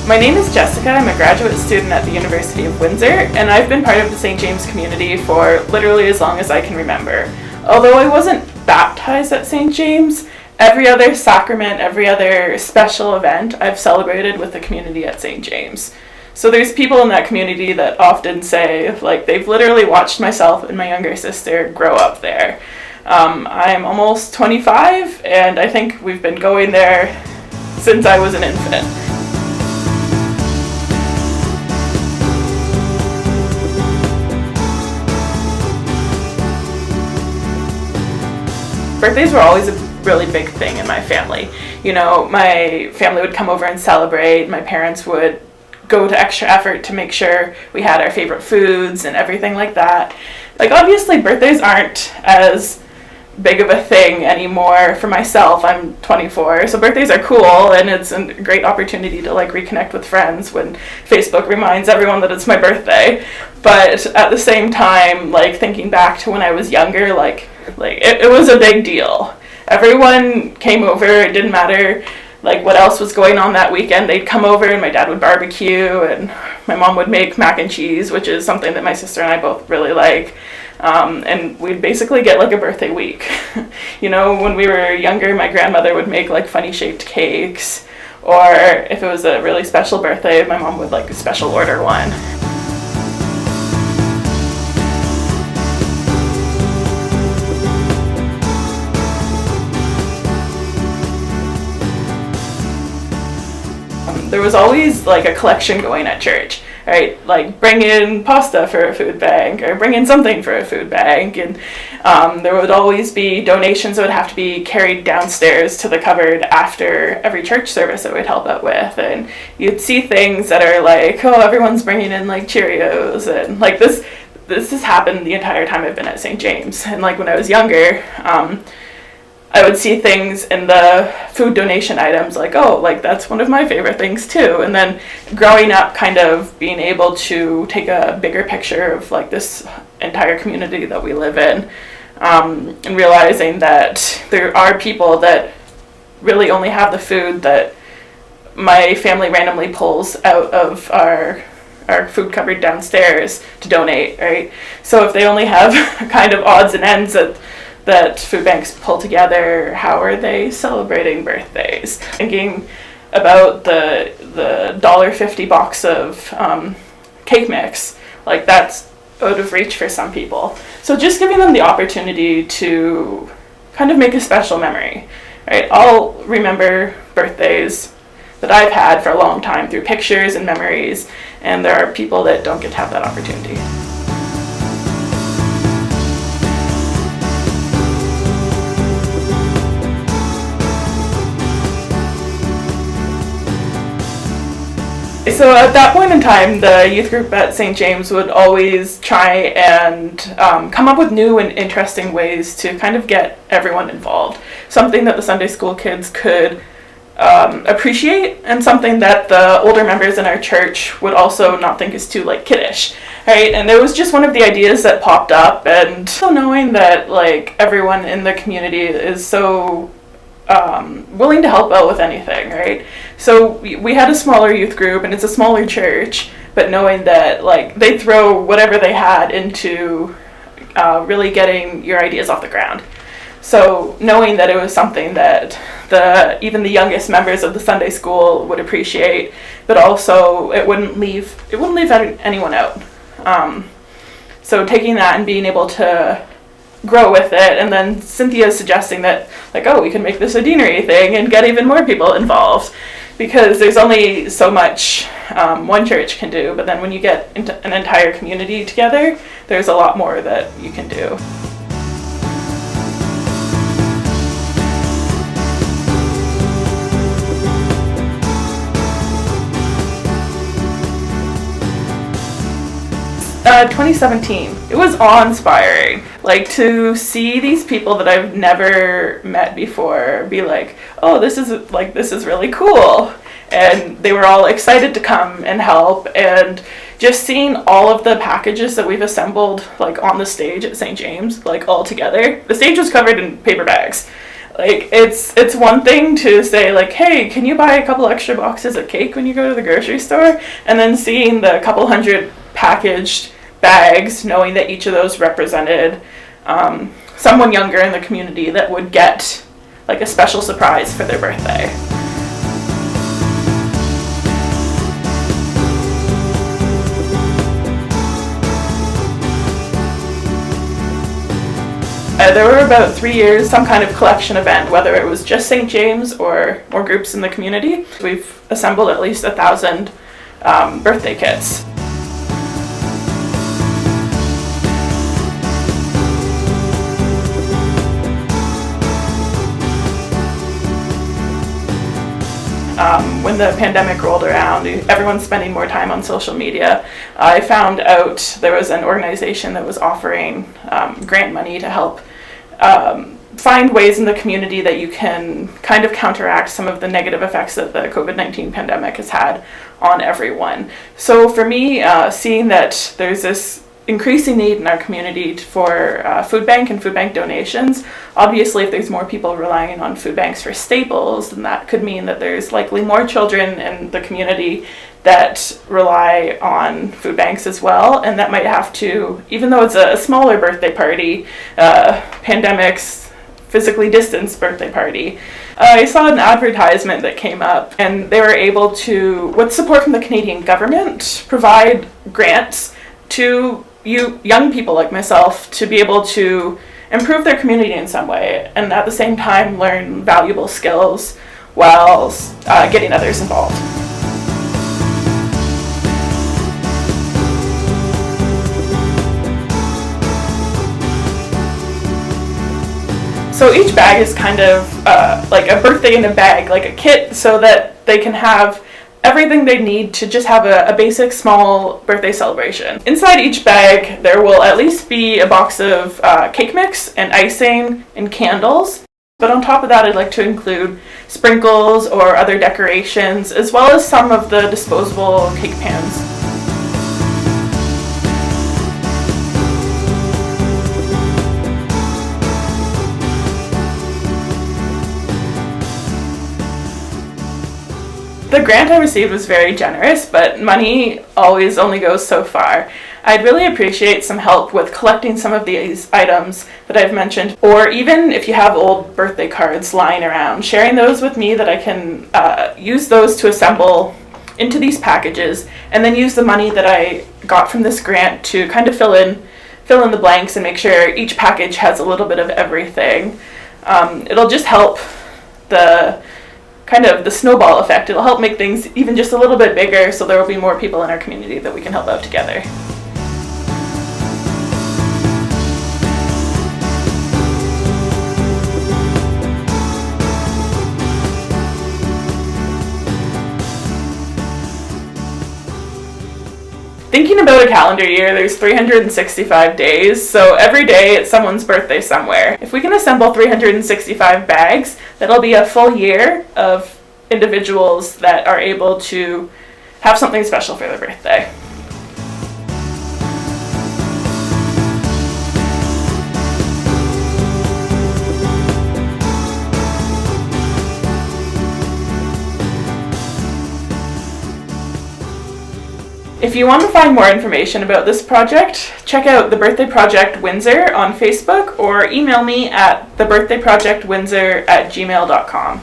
My name is Jessica. I'm a graduate student at the University of Windsor, and I've been part of the St. James community for literally as long as I can remember. Although I wasn't baptized at St. James, every other sacrament, every other special event I've celebrated with the community at St. James. So there's people in that community that often say, like, they've literally watched myself and my younger sister grow up there. I'm almost 25, and I think we've been going there since I was an infant. Birthdays were always a really big thing in my family. You know, my family would come over and celebrate. My parents would go to extra effort to make sure we had our favorite foods and everything like that. Like, obviously birthdays aren't as big of a thing anymore for myself. I'm 24, so birthdays are cool, and it's a great opportunity to like reconnect with friends when Facebook reminds everyone that it's my birthday. But at the same time, like, thinking back to when I was younger, like it was a big deal. Everyone came over. It didn't matter like what else was going on that weekend. They'd come over and my dad would barbecue and my mom would make mac and cheese, which is something that my sister and I both really like. And we'd basically get like a birthday week. You know, when we were younger, my grandmother would make like funny shaped cakes, or if it was a really special birthday, my mom would like special order one. There was always like a collection going at church, right? Like, bring in pasta for a food bank, or bring in something for a food bank, and there would always be donations that would have to be carried downstairs to the cupboard after every church service that we'd help out with. And you'd see things that are like, oh, everyone's bringing in like Cheerios, and like this has happened the entire time I've been at St. James. And like when I was younger, I would see things in the food donation items like, oh, like that's one of my favorite things too. And then growing up, kind of being able to take a bigger picture of like this entire community that we live in, and realizing that there are people that really only have the food that my family randomly pulls out of our food cupboard downstairs to donate, right? So if they only have kind of odds and ends that food banks pull together, how are they celebrating birthdays? Thinking about the $1.50 box of cake mix, like that's out of reach for some people. So just giving them the opportunity to kind of make a special memory, right? I'll remember birthdays that I've had for a long time through pictures and memories, and there are people that don't get to have that opportunity. So at that point in time, the youth group at St. James would always try and come up with new and interesting ways to kind of get everyone involved. Something that the Sunday school kids could appreciate, and something that the older members in our church would also not think is too like kiddish, right? And it was just one of the ideas that popped up, and so knowing that like everyone in the community is so willing to help out with anything, right? So we had a smaller youth group, and it's a smaller church, but knowing that like they throw whatever they had into really getting your ideas off the ground. So knowing that it was something that even the youngest members of the Sunday school would appreciate, but also it wouldn't leave anyone out. So taking that and being able to grow with it, and then Cynthia's suggesting that like, oh, we can make this a deanery thing and get even more people involved, because there's only so much one church can do, but then when you get into an entire community together, there's a lot more that you can do. Uh, 2017. It was awe-inspiring. Like, to see these people that I've never met before be like, oh, this is really cool. And they were all excited to come and help, and just seeing all of the packages that we've assembled like on the stage at St. James, like all together. The stage was covered in paper bags. Like, it's one thing to say, like, hey, can you buy a couple extra boxes of cake when you go to the grocery store? And then seeing the couple hundred packaged bags, knowing that each of those represented someone younger in the community that would get, like, a special surprise for their birthday. There were about 3 years, some kind of collection event, whether it was just St. James or more groups in the community. We've assembled at least 1,000 birthday kits. When the pandemic rolled around, everyone's spending more time on social media. I found out there was an organization that was offering grant money to help find ways in the community that you can kind of counteract some of the negative effects that the COVID-19 pandemic has had on everyone. So for me, seeing that there's this increasing need in our community for food bank and food bank donations. Obviously, if there's more people relying on food banks for staples, then that could mean that there's likely more children in the community that rely on food banks as well, and that might have to, even though it's a smaller birthday party, pandemics, physically distanced birthday party. I saw an advertisement that came up, and they were able to, with support from the Canadian government, provide grants to young people like myself to be able to improve their community in some way, and at the same time learn valuable skills while getting others involved. So each bag is kind of like a birthday in a bag, like a kit, so that they can have everything they need to just have a basic small birthday celebration. Inside each bag there will at least be a box of cake mix and icing and candles, but on top of that I'd like to include sprinkles or other decorations, as well as some of the disposable cake pans. The grant I received was very generous, but money always only goes so far. I'd really appreciate some help with collecting some of these items that I've mentioned, or even if you have old birthday cards lying around, sharing those with me that I can use those to assemble into these packages, and then use the money that I got from this grant to kind of fill in the blanks and make sure each package has a little bit of everything. It'll just help the snowball effect. It'll help make things even just a little bit bigger, so there will be more people in our community that we can help out together. Thinking about a calendar year, there's 365 days, so every day it's someone's birthday somewhere. If we can assemble 365 bags, that'll be a full year of individuals that are able to have something special for their birthday. If you want to find more information about this project, check out The Birthday Project Windsor on Facebook or email me at thebirthdayprojectwindsor@gmail.com.